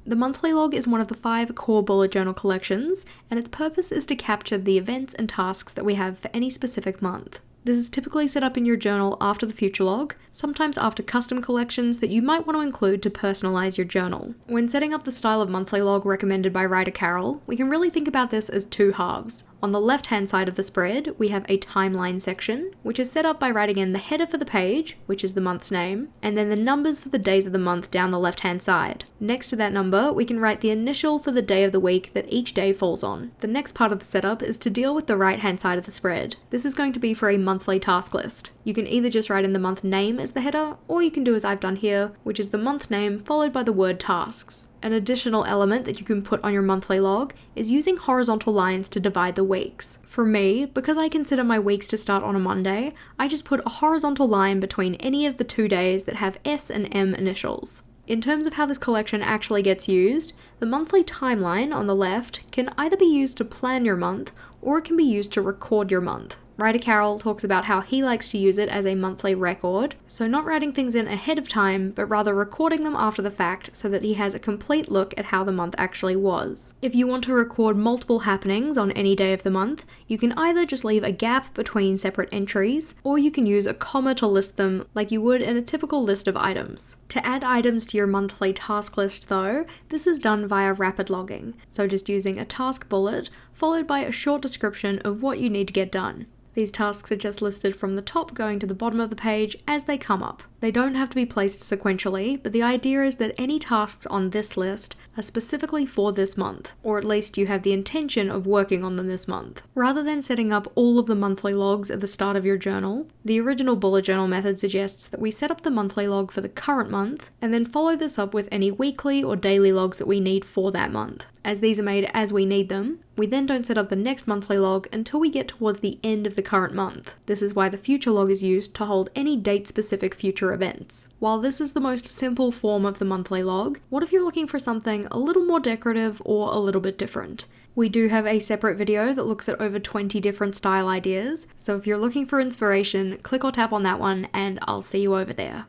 The monthly log is one of the 5 core bullet journal collections, and its purpose is to capture the events and tasks that we have for any specific month. This is typically set up in your journal after the future log, sometimes after custom collections that you might want to include to personalize your journal. When setting up the style of monthly log recommended by writer Carol, we can really think about this as 2 halves. On the left-hand side of the spread, we have a timeline section, which is set up by writing in the header for the page, which is the month's name, and then the numbers for the days of the month down the left-hand side. Next to that number, we can write the initial for the day of the week that each day falls on. The next part of the setup is to deal with the right-hand side of the spread. This is going to be for a monthly task list. You can either just write in the month name as the header, or you can do as I've done here, which is the month name followed by the word tasks. An additional element that you can put on your monthly log is using horizontal lines to divide the weeks. For me, because I consider my weeks to start on a Monday, I just put a horizontal line between any of the 2 days that have S and M initials. In terms of how this collection actually gets used, the monthly timeline on the left can either be used to plan your month, or it can be used to record your month. Writer Carol talks about how he likes to use it as a monthly record, so not writing things in ahead of time, but rather recording them after the fact so that he has a complete look at how the month actually was. If you want to record multiple happenings on any day of the month, you can either just leave a gap between separate entries, or you can use a comma to list them like you would in a typical list of items. To add items to your monthly task list though, this is done via rapid logging, so just using a task bullet followed by a short description of what you need to get done. These tasks are just listed from the top going to the bottom of the page as they come up. They don't have to be placed sequentially, but the idea is that any tasks on this list are specifically for this month, or at least you have the intention of working on them this month. Rather than setting up all of the monthly logs at the start of your journal, the original bullet journal method suggests that we set up the monthly log for the current month, and then follow this up with any weekly or daily logs that we need for that month. As these are made as we need them, we then don't set up the next monthly log until we get towards the end of the current month. This is why the future log is used to hold any date-specific future events. While this is the most simple form of the monthly log, what if you're looking for something a little more decorative or a little bit different? We do have a separate video that looks at over 20 different style ideas, so if you're looking for inspiration, click or tap on that one and I'll see you over there.